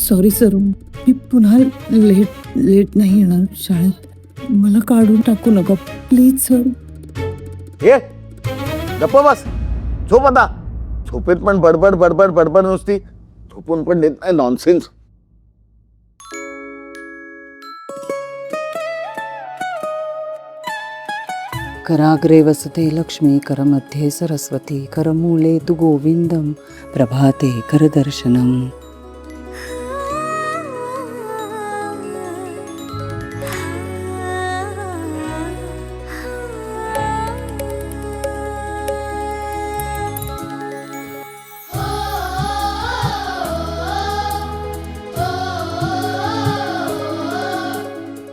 Sorry sir, मी पुन्हा late नाही येणार शाळेत. मला काढून टाकू नका प्लीज सर. हे गप्प बस, झोप आता. झोपेत पण बडबड बडबड बडबड नुसती, झोपून पण देत नाही. नॉनसेन्स. कराग्रे वसते लक्ष्मी, करमध्ये सरस्वती, करमूले तु गोविंदम, प्रभाते करदर्शनम.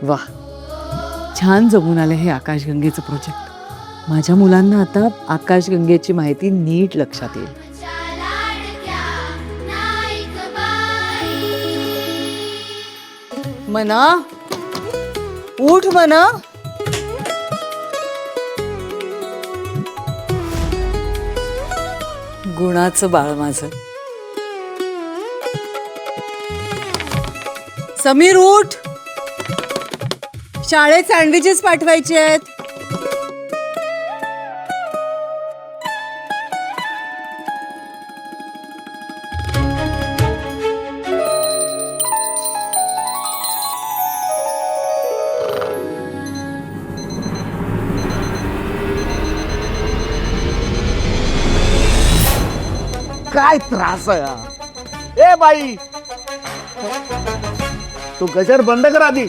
वाह, छान जमून आलं हे आकाशगंगेचं प्रोजेक्ट. माझ्या मुलांना आता आकाशगंगेची माहिती नीट लक्षात येईल. मना, उठ मना. गुणाचं बाळ माझं. समीर उठ, शाळेत सँडविचेस पाठवायचे आहेत. काय त्रास आहे हा? ए बाई, तू गजर बंद कर आधी.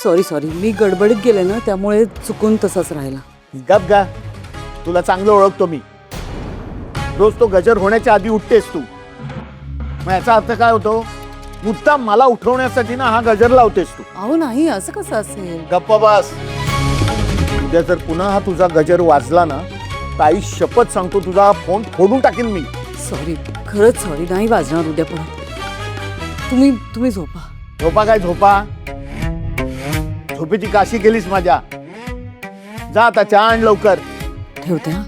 सॉरी, मी गडबडीत गेले ना, त्यामुळे चुकून तसाच राहिला. गप गा, तुला चांगलं ओळखतो मी. रोज तो गजर होण्याच्या आधी उठतेस तू. मग याचा अर्थ काय होतो? मुद्दाम मला उठवण्यासाठी ना हा गजर लावतेस तू. अहो नाही, असं कसं असेल. गप्प बस. उद्या जर पुन्हा हा तुझा गजर वाजला ना, ताई शपथ सांगतो तुझा हा फोन फोडून टाकीन मी. सॉरी, खरंच सॉरी. नाही वाजणार उद्या परत. तुम्ही झोपा. झोपा काय झोपा? झोपेची काशी केलीस माझ्या. जा आता चहा आण लवकर. ठेवते हा.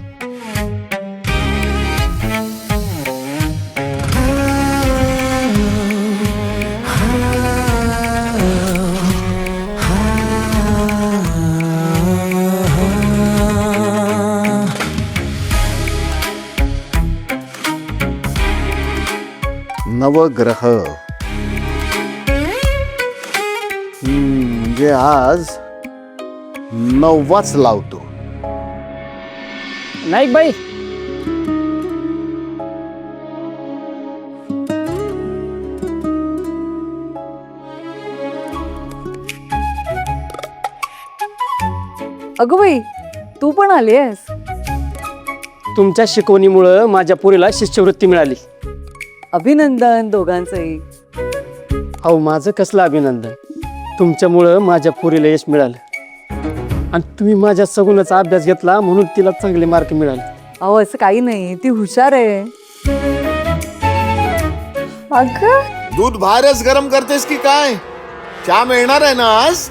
नवग्रह म्हणजे आज 9वाच लावतो. नाईक बाई, अगं बाई, तू पण आली आहेस. तुमच्या शिकवणीमुळे माझ्या पोरीला शिष्यवृत्ती मिळाली. अभिनंदन दोघांचंही. अहो, माझं कसलं अभिनंदन. तुमच्यामुळं माझ्या पोरीला यश मिळालं आणि तुम्ही माझ्या सगुणाचा अभ्यास घेतला म्हणून तिला चांगले मार्क मिळाले. अहो असं काही नाही, ती हुशार आहे. अगं दूध बाहेरच गरम करतेस की काय? चहा मिळणार आहे ना आज?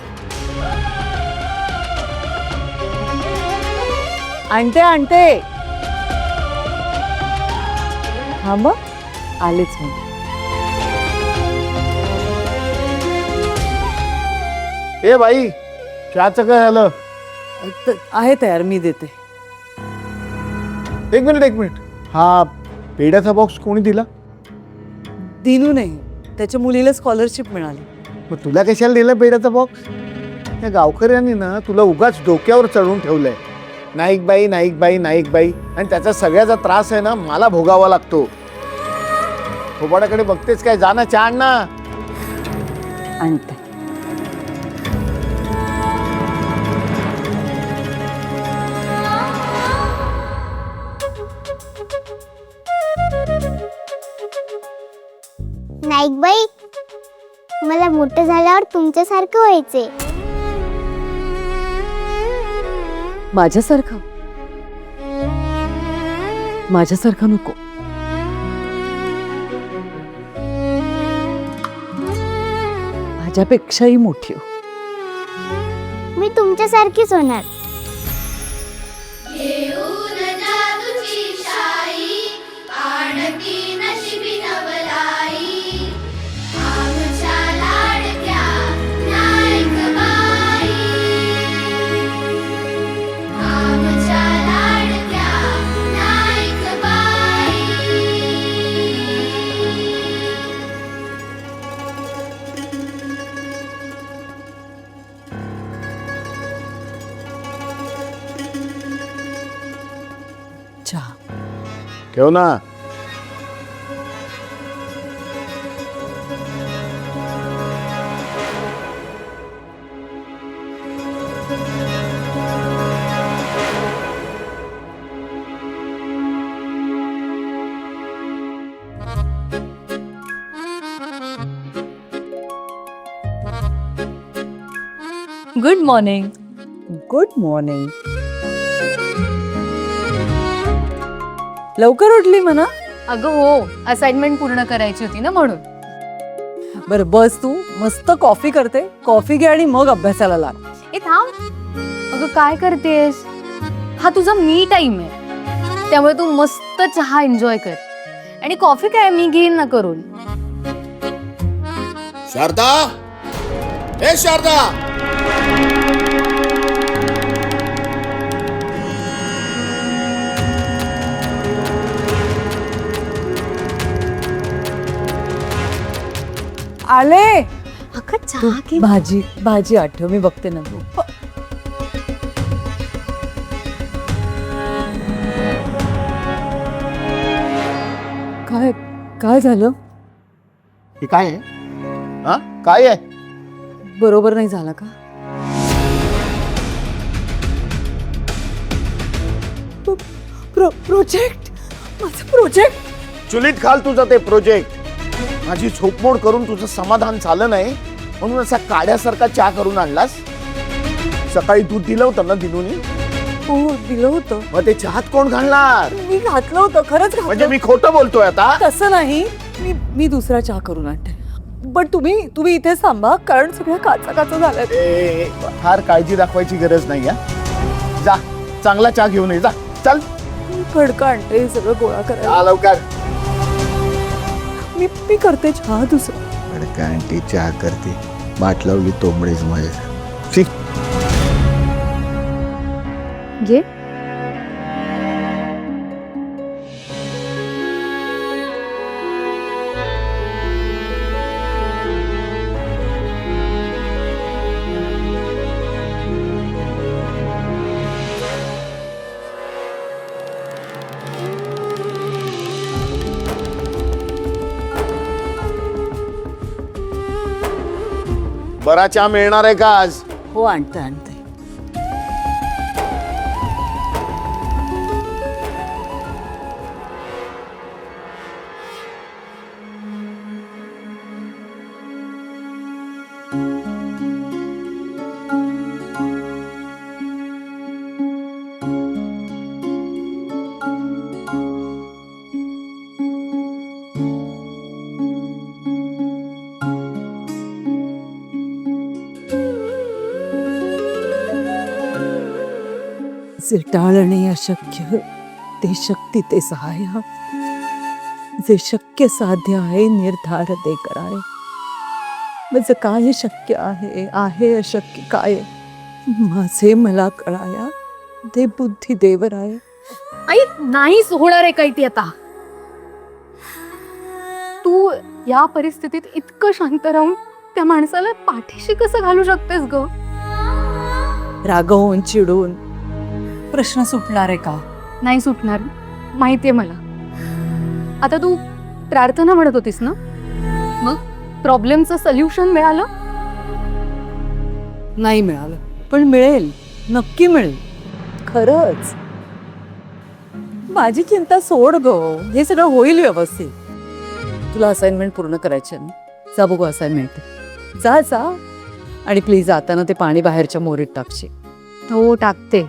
आणते. हा मग आलेच मी. ए बाई, चहाचं काय झालं? आहे तयार, मी देते. एक मिनिट. हा पेढ्याचा बॉक्स कोणी दिला? दिनू नाही, त्याच्या मुलीला स्कॉलरशिप मिळाली. मग तुला कशाला दिला पेढ्याचा बॉक्स? त्या गावकऱ्यांनी ना तुला उगाच डोक्यावर चढवून ठेवलंय. नाईक बाई. आणि त्याचा सगळ्याचा त्रास आहे ना मला भोगावा लागतो. थोबाडाकडे बघतेच काय? जा ना चहा आण ना. आणते. नाईक बाई, मला मोठं झाल्यावर तुमच्यासारखं व्हायचे. माझ्यासारखं नको. माझ्यापेक्षाही मोठी हो. मी तुमच्यासारखीच होणार. ठेव ना. Good morning. Good morning. लवकर उठली म्हणा. अगं हो, असाइनमेंट पूर्ण करायची होती ना म्हणून. बरं बस, तू मस्त कॉफी करते. कॉफी घे आणि मग अभ्यासाला लाग. ए थांब. अगं काय करतेस? हा तुझा मी टाइम आहे, त्यामुळे तू मस्त चहा एन्जॉय कर. आणि कॉफी काय मी घेईन ना करून. शारदा, ए शारदा. आले. अगं चहा घे. भाजी भाजी आठव, मी बघते ना. काय काय झालं? हे काय आहे? हा काय आहे? बरोबर नाही झाला का? प्रोजेक्ट, माझं प्रोजेक्ट. चुलीत खाल तुझं ते प्रोजेक्ट. माझी झोपमोड करून तुझं समाधान झालं नाही म्हणून असा काड्यासारखा चहा करून आणलास. सकाळी दूध दिलं होतं ना दिनूनी? हो, दिलं होतं. मग ते चहात कोण घालणार? मी घातलं होतं, खरंच म्हणजे घातलं. मी खोटं बोलतोय आता? तसं नाही. मी दुसरा चहा करून आणते. पण तुम्ही इथे थांबा, कारण सगळ्या काचा काचा झाल्या. ए, फार काळजी दाखवायची गरज नाही. जा, चांगला चहा घेऊन ये. जा, चल. खडका आणते, हे सगळं गोळा करायला. जा लवकर. मी करते चहा दुसरा. खडका आणते, चहा करते. बाट लावली तोंबडीच माझ्या. ठीक. घे. बरा चहा मिळणार आहे का आज? हो, आणते. जे टाळणे अशक्य ते शक्ती ते सहाय्य, जे शक्य साध्य आहे निर्धार ते कराय. माझं काय शक्य आहे अशक्य काय, माझे मला कळाया ते बुद्धी देवराय. आई नाहीच होणार आहे काही ती आता. तू या परिस्थितीत इतकं शांत राहून त्या माणसाला पाठीशी कसं घालू शकतेस ग? रागवून चिडून प्रश्न सुटणार आहे का? नाही सुटणार, माहितीये मला. आता तू प्रार्थना म्हणत होतीस ना, मग प्रॉब्लेमचं सोल्युशन मिळालं? नाही मिळालं, पण मिळेल, नक्की मिळेल. खरंच. माझी चिंता सोड ग, हे सगळं होईल व्यवस्थित. तुला असाइनमेंट पूर्ण करायची आहे ना? जा बघू असाइनमेंट. जा जा. आणि प्लीज जाताना ते पाणी बाहेरच्या मोरीत टाकशी. हो टाकते.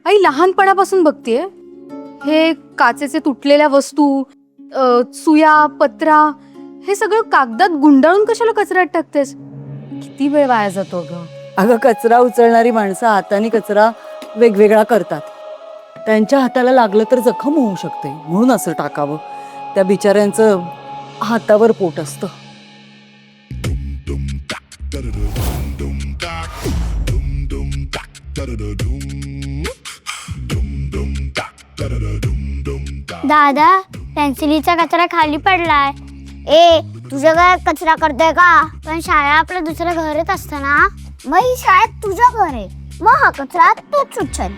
आई लहानपणापासून बघतेय हे काचेचे तुटलेल्या वस्तू, सुया, पत्रा, हे सगळं कागदात गुंडाळून कशाला कचऱ्यात टाकतेस? किती वेळ वाया जातो ग. अगं, कचरा उचलणारी माणसं हाताने कचरा वेगवेगळा करतात. त्यांच्या हाताला लागलं तर जखम होऊ शकते, म्हणून असं टाकावं. त्या बिचाऱ्यांचं हातावर पोट असतं. दादा, पेन्सिलीचा कचरा खाली पडलाय. ए तुझ्या घरात कचरा करतोय का? पण शाळा आपलं दुसरं घरच असतं ना. मग ही शाळेत तुझं घर आहे, मग हा कचरा तूच उचल.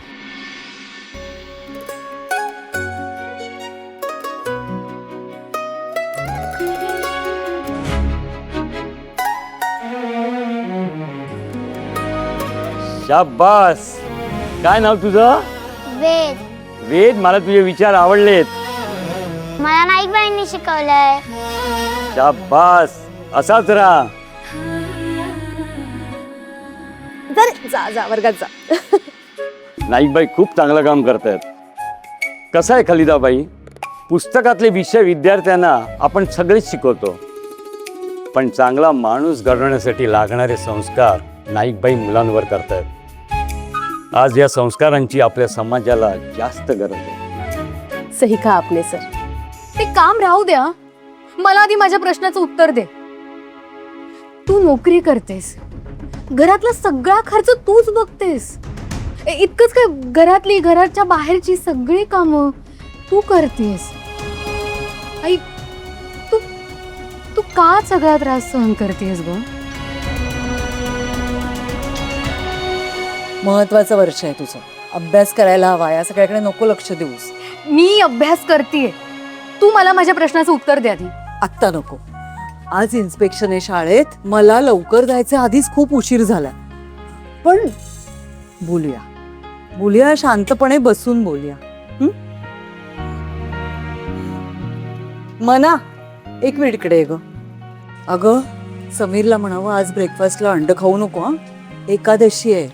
शाबास. काय नाव तुझं? वेद. वेद, मला तुझे विचार आवडलेत. मला नाईकबाईंनी शिकवलंय. शाबास, असाच राहा. जा जा वर्गात जा. नाईकबाई खूप चांगलं काम करतायत. कसं आहे खलिदाबाई, पुस्तकातले विषय विद्यार्थ्यांना आपण सगळेच शिकवतो, पण चांगला माणूस घडवण्यासाठी लागणारे संस्कार नाईकबाई मुलांवर करतायत. आज या संस्कारांची आपल्या समाजाला जास्त गरज आहे. सही कहा आपने सर. ते काम राहू द्या, मला आधी माझ्या प्रश्नाचं उत्तर दे. तू नोकरी करतेस, घरातला सगळा खर्च तूच बघतेस. इतकंच काय, घरातली घराच्या बाहेरची सगळी कामं तू करतेस. आई, तू तू का सगळा त्रास सहन करतेस ग? महत्वाचं वर्ष आहे तुझं, अभ्यास करायला हवा. या सगळ्याकडे नको लक्ष देऊस. मी अभ्यास करतेय, तू मला माझ्या प्रश्नाचं उत्तर द्या आधी. आत्ता नको. आज इन्स्पेक्शन आहे शाळेत, मला लवकर जायचं, आधीच खूप उशीर झाला. पण बोलूया बोलूया, शांतपणे बसून बोलूया. मना, एक मिनिट इकडे ये ग. अगं समीरला म्हणावं आज ब्रेकफास्टला अंड खाऊ नको. हा, एकादशी आहे.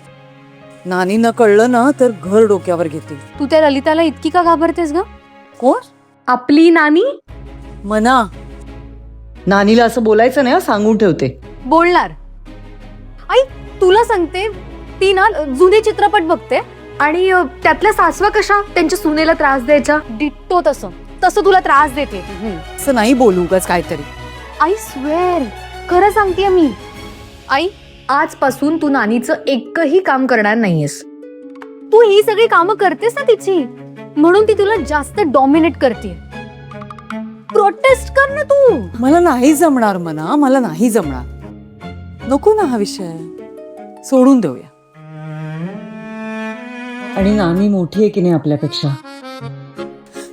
नानीनं कळलं ना तर घर डोक्यावर घेतील. तू त्या ललिताला इतकी का घाबरतेस ग? कोण? आपली नानी. मना, नानीला असं बोलायचं नाही, सांगून ठेवते. बोलणार. आई तुला सांगते, ती ना जुने चित्रपट बघते आणि त्यातल्या सासवा कशा त्यांच्या सुनेला त्रास द्यायच्या, डिट्टो तसं तसं तुला त्रास देते. असं नाही बोलू उगाच काहीतरी. आई स्वेअर, खरं सांगतेय मी. आई, आजपासून तू नानीचं एकही काम करणार नाहीयेस. तू ही सगळी कामं करतेस ना तिची, म्हणून ती तुला जास्त डॉमिनेट करते. प्रोटेस्ट कर ना तू. मला नाही जमणार मना, मला नाही जमणार. नको ना हा विषय, सोडून देऊया. आणि नानी मोठी आहे की नाही आपल्यापेक्षा.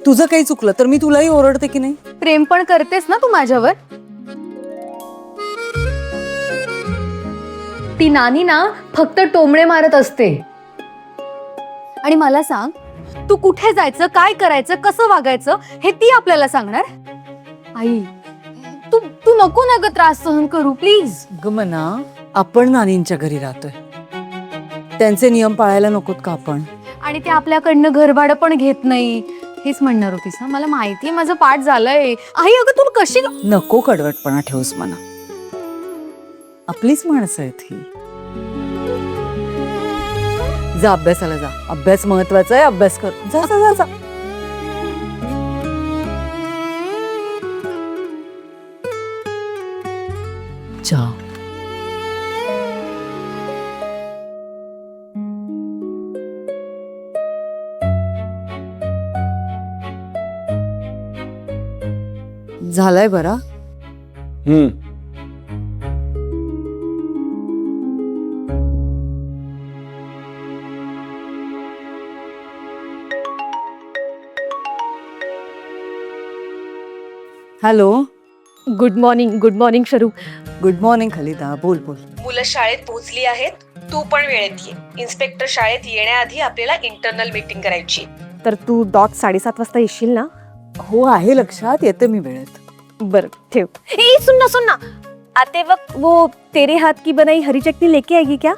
तुझं काही चुकलं तर मी तुलाही ओरडते की नाही. प्रेम पण करतेस ना तू माझ्यावर. ती नानी ना फक्त टोमणे मारत असते. आणि मला सांग, तू कुठे जायचं, काय करायचं, कसं वागायचं हे ती आपल्याला सांगणार. आई तू तू नको ना ग त्रास सहन करू प्लीज. ग मना, आपण नानींच्या घरी राहतोय, त्यांचे नियम पाळायला नकोत का आपण? आणि ते आपल्याकडनं घरभाडं पण घेत नाही. हेच म्हणणार होतीस ना, मला माहितीये माझं पाठ झालंय. आई अगं तू कशी. नको कडवटपणा ठेवूस मना, आपलीच माणसं आहेत ही. जा अभ्यासाला जा, अभ्यास महत्वाचा आहे, अभ्यास कर. जा जा जा, जा. जा. झालाय बरा. हॅलो. गुड मॉर्निंग शरू. गुड मॉर्निंग खलिदा, बोल बोल. मुलं शाळेत पोहोचली आहेत, तू पण वेळेत ये. इन्स्पेक्टर शाळेत येण्याआधी आपल्याला इंटरनल मीटिंग करायची. तर तू डॉट 7:30 वाजता येशील ना? हो आहे लक्षात, येते मी वेळेत. बरं ठेव. ए सुन ना आते वक्त वो तेरे हाथ की बनाई हरी चटनी लेके आएगी क्या?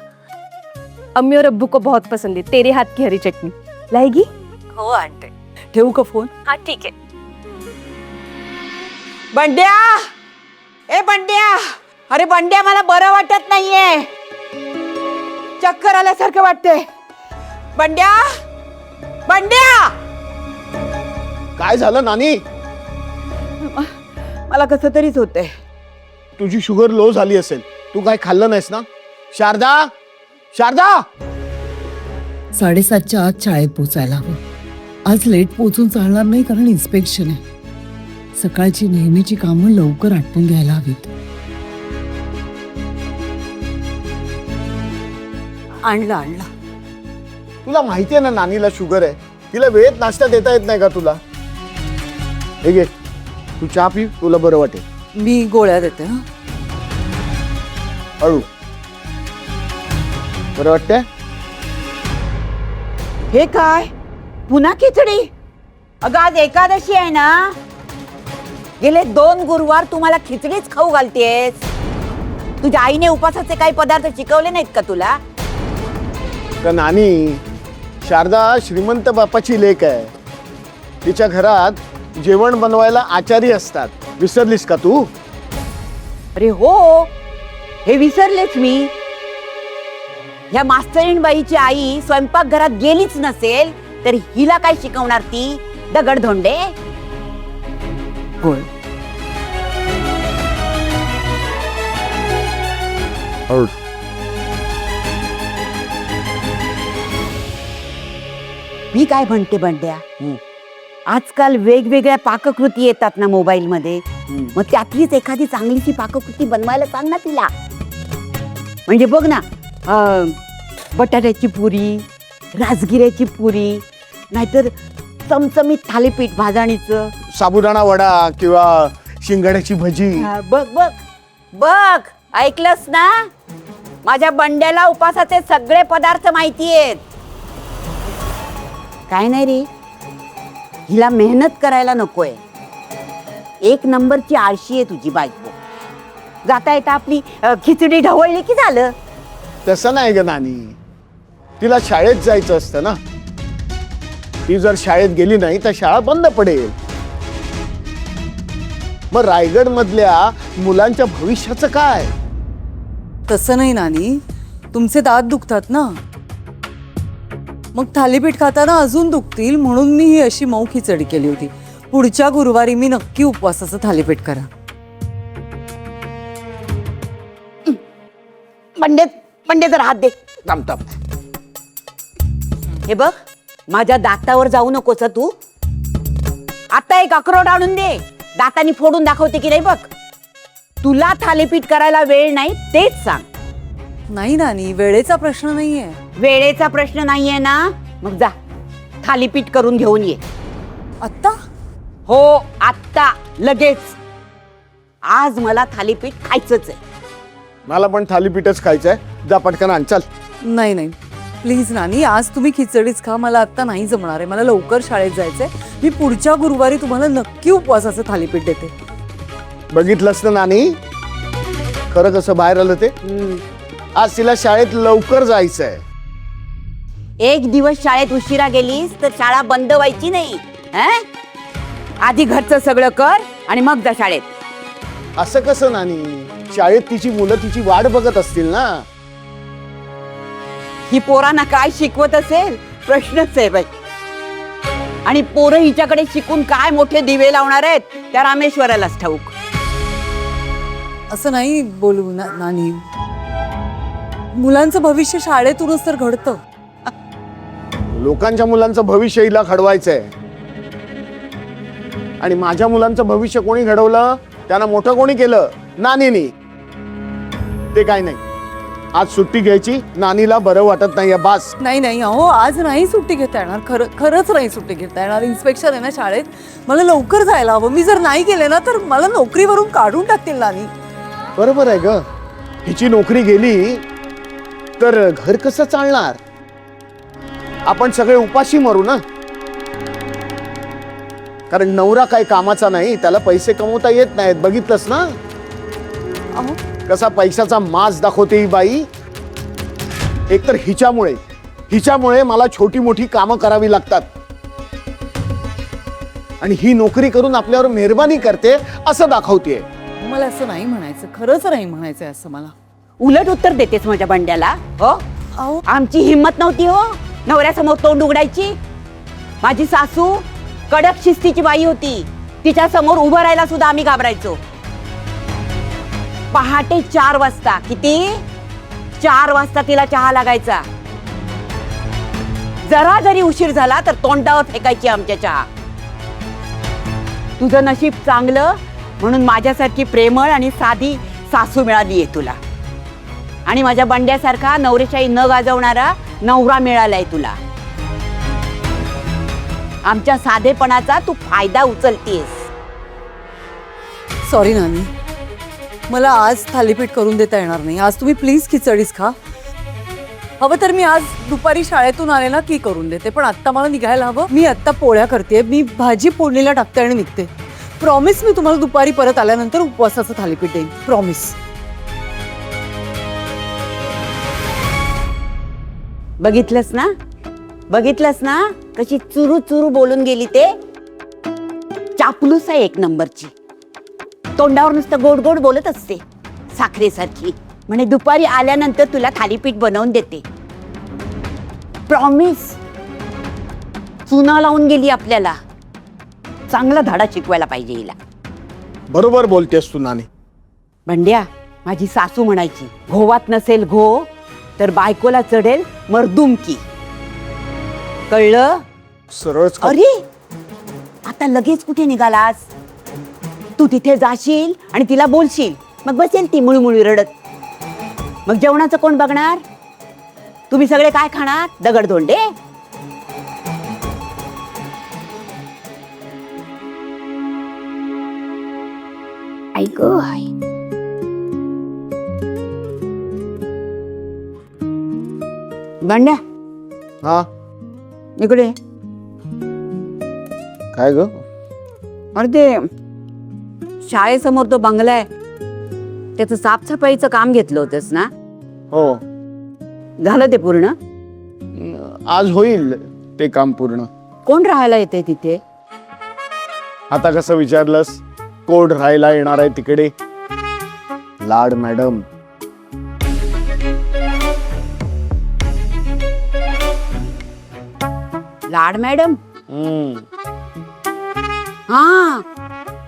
अम्मी और अब्बू को बहुत पसंद है तेरे हाथ की हरी चटनी. लाएगी? हो आणते. ठेवू का फोन? हाँ ठीक है. बंड्या, ए बंड्या, अरे बंड्या मला बरं वाटत नाहीये, चक्कर आल्यासारखं वाटते. बंड्या, बंड्या. काय झालं नानी? मला कसं तरीच होतंय. तुझी शुगर लो झाली असेल, तू काय खाल्लं नाहीस ना? शारदा, शारदा. 7:30च्या आत शाळेत पोचायला हवं. आज लेट पोचून चालणार नाही, कारण इन्स्पेक्शन आहे. सकाळची नेहमीची कामं लवकर आटपून घ्यायला हवीत. आणला तुला माहितीये ना नानीला शुगर आहे, तिला वेळेत नाश्ता देता येत नाही का तुला? हे घे, तू चहा पी, तुला बरं वाटेल. मी गोळ्या देते. हं. हळू. बरं वाटतंय? हे काय पुन्हा खिचडी? अगं आज एकादशी आहे ना, गेले 2 गुरुवार तुम्हाला खिचडीच खाऊ घालतेस. तुझ्या आईने उपासाचे काही पदार्थ शिकवले नाहीत का तुला? का नानी, शारदा श्रीमंत बापाची लेक आहे. तिच्या घरात जेवण बनवायला आचारी असतात. विसरलीस का तू? अरे हो, हे विसरलेच मी. ह्या मास्तरीण बाईची आई स्वयंपाकघरात गेलीच नसेल तर हिला काय शिकवणार ती? दगडधोंडे. होय. हळू. मी काय म्हणते बंड्या, आजकाल वेगवेगळ्या पाककृती येतात ना मोबाईल मध्ये, मग त्यातलीच एखादी चांगलीशी पाककृती बनवायला सांग ना तिला. म्हणजे बघ ना, बटाट्याची पुरी, राजगिऱ्याची पुरी, नाहीतर चमचमीत थालीपीठ भाजणीचं, साबुदाणा वडा किंवा शिंगाड्याची भजी. बघ बघ बघ, ऐकलंस ना? माझ्या बंड्याला उपासाचे सगळे पदार्थ माहिती आहेत. काय नाही रे, हिला मेहनत करायला नकोय. 1 नंबरची आळशी आहे तुझी बायको. जाता येता आपली खिचडी ढवळली की झालं. तसं नाही ग नानी, तिला शाळेत जायचं असतं ना. ती जर शाळेत गेली नाही तर शाळा बंद पडेल. मग रायगड मधल्या मुलांच्या भविष्याचं काय? तसं नाही नानी, तुमचे दात दुखतात ना, मग थालीपीठ खाताना अजून दुखतील म्हणून मी ही अशी मऊ खिचडी केली होती. पुढच्या गुरुवारी मी नक्की उपवासाचं थालीपीठ करा. बंडे जर हात दे. थांब. हे बघ, माझ्या दातावर जाऊ नकोस हं तू. आता एक अक्रोड आणून दे, दातानी फोडून दाखवते की नाही बघ. तुला थालीपीठ करायला वेळ नाही तेच सांग. नाही नानी, वेळेचा प्रश्न नाहीये. वेळेचा प्रश्न नाहीये ना, मग जा थालीपीठ करून घेऊन ये. आत्ता? हो, आत्ता, लगेच. आज मला थालीपीठ खायचंच आहे. मला पण थालीपीठच खायचंय. जा पटकन आण, चल. नाही नाही, प्लीज नानी, आज तुम्ही खिचडीच खा. मला आत्ता नाही जमणार आहे. मला लवकर शाळेत जायचंय. मी पुढच्या गुरुवारी तुम्हाला नक्की उपवासाचं थालीपीठ देते. बघितलंस ना नानी, खरं कसं बाहेर आलं ते. आज तिला शाळेत लवकर जायचंय. 1 दिवस शाळेत उशिरा गेलीस तर शाळा बंद व्हायची नाही. आधी घरचं सगळं कर आणि मग जा शाळेत. असं कसं नानी, शाळेत तिची मुलं तिची वाट बघत असतील ना. ही पोरांना काय शिकवत असेल प्रश्नच आहे बाई. आणि पोरं हिच्याकडे शिकून काय मोठे दिवे लावणार आहेत त्या रामेश्वरालाच ठाऊक. असं नाही बोलू नानी, मुलांचं भविष्य शाळेतूनच तर घडतं. लोकांच्या मुलांचं भविष्य हिला घडवायचंय. आणि माझ्या मुलांचं भविष्य कोणी घडवलं? त्यांना मोठं कोणी केलं? नानीनी. ते काय नाही, आज सुट्टी घ्यायची. नानीला बरं वाटत नाहीये, बास. नाही नाही, अहो आज नाही सुट्टी घेता येणार. खरंच नाही सुट्टी घेता येणार. इन्स्पेक्शन आहे ना शाळेत, मला लवकर जायला हवं. मी जर नाही गेले ना तर मला नोकरीवरून काढून टाकतील नानी. बरोबर आहे ग, हिची नोकरी गेली तर घर कसं चालणार? आपण सगळे उपाशी मरू ना. कारण नवरा काही कामाचा नाही, त्याला पैसे कमवता येत नाहीत. बघितलंस ना अहो कसा पैशाचा माज दाखवते ही बाई. एकतर हिच्यामुळे मला छोटी मोठी कामं करावी लागतात. आणि ही नोकरी करून आपल्यावर मेहरबानी करते असं दाखवतेय. मला असं नाही म्हणायचं, खरंच नाही म्हणायचं असं मला. उलट उत्तर देतेस माझ्या बंड्याला. हो, अहो आमची हिम्मत नव्हती हो नवऱ्यासमोर तोंड उघडायची. माझी सासू कडक शिस्तीची बाई होती. तिच्या समोर उभं राहायला सुद्धा आम्ही घाबरायचो. पहाटे 4 वाजता, किती 4 वाजता तिला चहा लागायचा. जरा जरी उशीर झाला तर तोंडावर फेकायची आमच्या चहा. तुझं नशीब चांगलं म्हणून माझ्यासारखी प्रेमळ आणि साधी सासू मिळाली आहे तुला. आणि माझ्या बंड्यासारखा नवरेशाही न गाजवणारा नवरा मिळालाय तुला. आमच्या साधेपणाचा तू फायदा उचलतीयस. सॉरी नानी, मला आज थालीपीठ करून देता येणार नाही. आज तुम्ही प्लीज खिचडीच खा. हवं तर मी आज दुपारी शाळेतून आले ना की करून देते, पण आत्ता मला निघायला हवं. मी आत्ता पोळ्या करते, मी भाजी फोडणीला टाकते आणि निघते. प्रॉमिस, मी तुम्हाला दुपारी परत आल्यानंतर उपवासाचं थालीपीठ देईन, प्रॉमिस. बघितलंस ना कशी चुरू चुरू बोलून गेली ते. चापलूस आहे एक नंबरची. तोंडावर नुसतं गोड गोड बोलत असते साखरेसारखी. म्हणे दुपारी आल्यानंतर तुला थालीपीठ बनवून देते. प्रॉमिस. चुना लावून गेली आपल्याला. चांगला धडा शिकवायला पाहिजे हिला. बरोबर बोलतेस तू नानी. बंड्या, माझी सासू म्हणायची, घोवात नसेल घो तर बायकोला चढेल मर्दुमकी. कळलं? सरळच कर. अरे आता लगेच कुठे निघालास? तू तिथे जाशील आणि तिला बोलशील, मग बसेल ती मुळमुळी रडत. मग जेवणाचं कोण बघणार? तुम्ही सगळे काय खाणार? दगडधोंडे? ऐक आई. बंड्या, हा इकडे. काय ग? अरे ते शाळेसमोर तो बंगला आहे, त्याचं साफसफाईचं काम घेतलं होतंस ना? हो, झालं ते पूर्ण? आज होईल ते काम पूर्ण. कोण राहायला येते तिथे? आता कसं विचारलंस? कोण राहायला येणार आहे तिकडे? लाड मॅडम. लाड मॅडम? हा,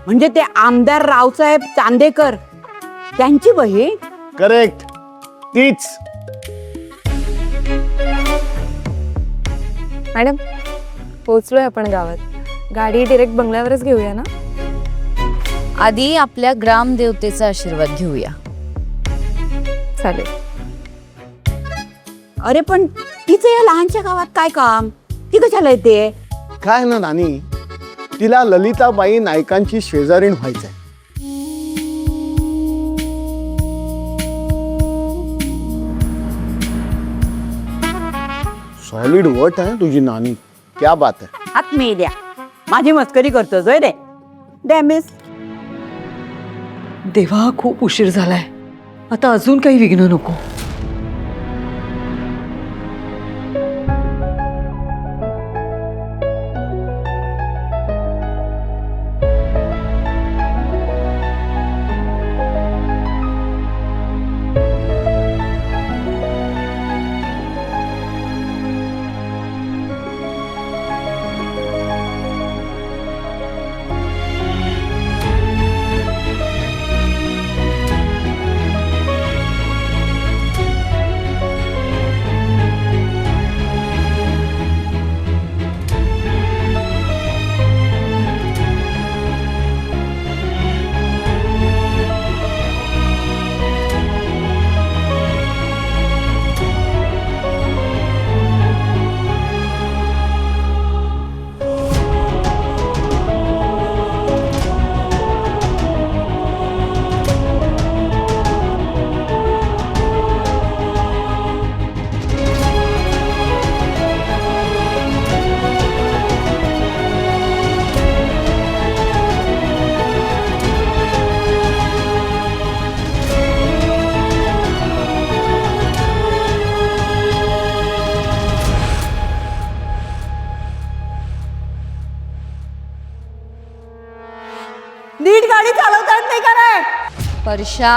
म्हणजे ते आमदार रावसाहेब चांदेकर त्यांची बहीण? करेक्ट, तीच. मॅडम, पोहोचलोय आपण गावात. गाडी डिरेक्ट बंगल्यावरच घेऊया ना? आधी आपल्या ग्रामदेवतेचा आशीर्वाद घेऊया. चालेल. अरे पण तिचं या लहानशा गावात काय काम? ती कशाला येते? काय ना नानी, तिला ललिताबाई नायकांची शेजारीण व्हायचंय. सॉलिड वर्ट आहे तुझी नानी. क्या बात है. हात मेल्या. माझी मस्करी करतोस होय रे? डॅमेस. देवा, खूप उशीर झालाय. आता अजून काही विघ्न नको. नीट गाडी चालवता येत नाही का रे? वर्षा,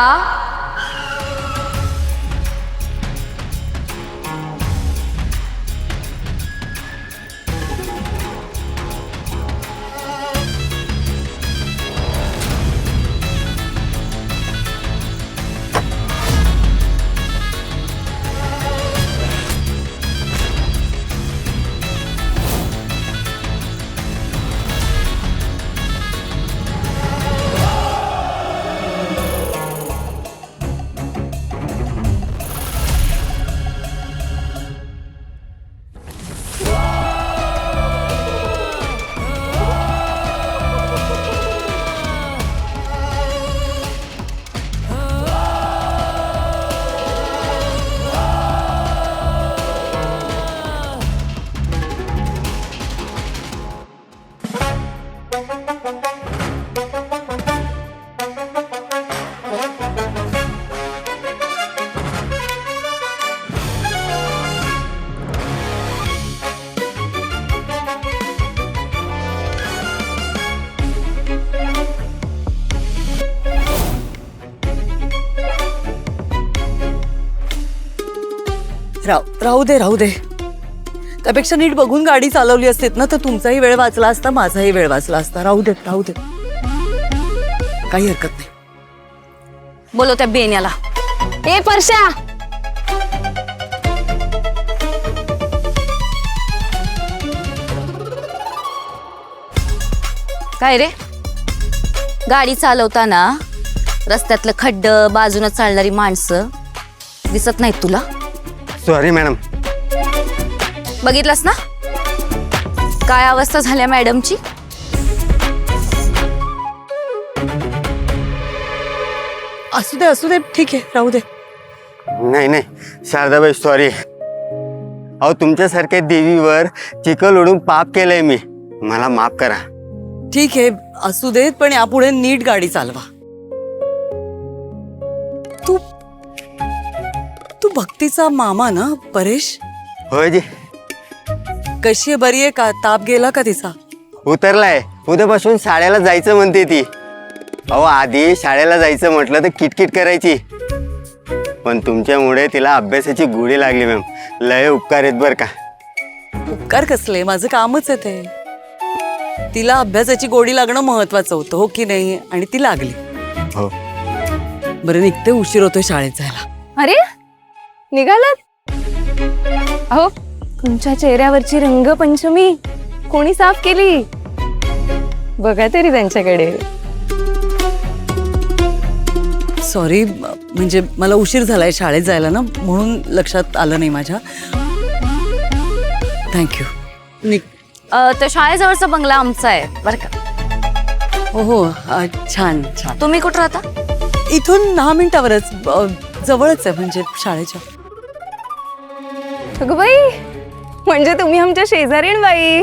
राहू दे. त्यापेक्षा नीट बघून गाडी चालवली असतेत ना तर तुमचाही वेळ वाचला असता, माझाही वेळ वाचला असता. राहू दे. काही हरकत नाही. बोलो त्या बेण्याला. ए परशा, काय रे, गाडी चालवताना रस्त्यातलं खड्ड, बाजूनं चालणारी माणसं दिसत नाहीत तुला? Sorry madam. बघितलंस ना काय अवस्था झाल्या मॅडमची? असू दे ठीक आहे, राहू दे. नाही शारदाबाई सॉरी. अहो तुमच्यासारख्या देवीवर चिखल उडून पाप केलंय मी, मला माफ करा. ठीक आहे, असू देत, पण यापुढे नीट गाडी चालवा. तू भक्तीचा मामा ना परेश? होय जी. कशी आहे, बरी आहे का? ताप गेला का तिचा? उतरलाय. उद्यापासून शाळेला जायचं म्हणते ती. अहो आधी शाळेला जायचं म्हटलं तर किटकिट करायची, पण तुमच्यामुळे तिला अभ्यासाची गोडी लागली मॅम. लय उपकार आहेत बरं का. उपकार कसले, माझं कामच आहे ते. तिला अभ्यासाची गोडी लागणं महत्वाचं होतं, हो की नाही? आणि ती लागली. हो. बरं निघते, उशीर होतोय शाळेत जायला. अरे निघालात? अहो तुमच्या चेहऱ्यावरची रंगपंचमी कोणी साफ केली? बघा तरी त्यांच्याकडे. सॉरी, म्हणजे मला उशीर झालाय शाळेत जायला ना, म्हणून लक्षात आलं नाही माझ्या. थँक्यू. त्या शाळेजवळचा बंगला आमचा आहे बरं का. हो छान. तुम्ही कुठं राहता? इथून 10 मिनिटावरच, जवळच आहे म्हणजे शाळेच्या. अगं बाई, म्हणजे तुम्ही आमच्या शेजारीण बाई.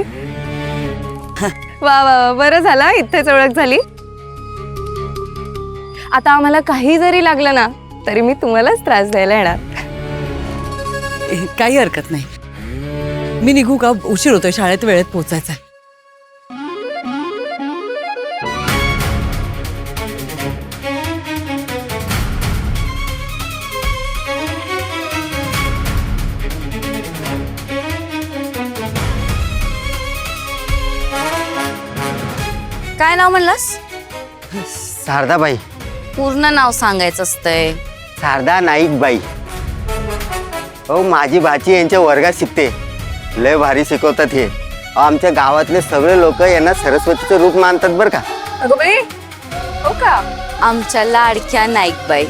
वा वा, बरं झालं इथेच ओळख झाली. आता आम्हाला काही जरी लागलं ना तरी मी तुम्हालाच त्रास द्यायला येणार. काही हरकत नाही. मी निघू का? उशीर होतोय, शाळेत वेळेत पोहोचायचं आहे. काय नाव म्हणलास? शारदाबाई. पूर्ण नाव सांगायचं असतंय. शारदा नाईकबाई. हो माझी भाची यांच्या वर्गात शिकते. लय भारी शिकवतात हे. आमच्या गावातले सगळे लोक यांना सरस्वतीचं रूप मानतात बरं का. अगं बाई, हो का? आमच्या लाडक्या नाईकबाई.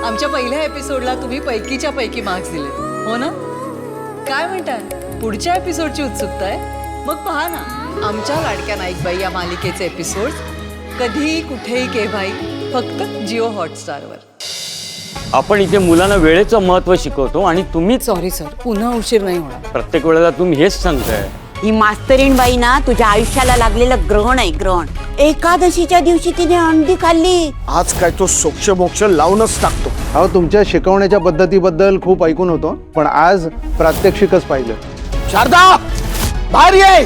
आमच्या पहिल्या एपिसोडला तुम्ही पैकीच्या पैकी मार्क्स दिले, हो ना? काय म्हणताय, पुढच्या एपिसोडची उत्सुकता आहे? मग पहा ना आमच्या लाडक्या नाईकबाई या मालिकेचे एपिसोड कधीही कुठेही केव्हाही फक्त जिओ हॉटस्टारवर. आपण इथे मुलांना वेळेचं महत्त्व शिकवतो आणि तुम्ही सॉरी सर, पुन्हा उशीर नाही होणार. प्रत्येक वेळेला तुम्ही हेच सांगताय. ही मास्तरीण बाई ना तुझ्या आयुष्याला लागलेलं ग्रहण आहे, ग्रहण. एकादशीच्या दिवशी तिने अंडी खाल्ली. आज काय तो सोक्ष मोक्ष लावूनच टाकतो. अहो तुमच्या शिकवण्याच्या पद्धतीबद्दल खूप ऐकून होतो, पण आज प्रात्यक्षिकच पाहिलं. शारदा बाहेर ये.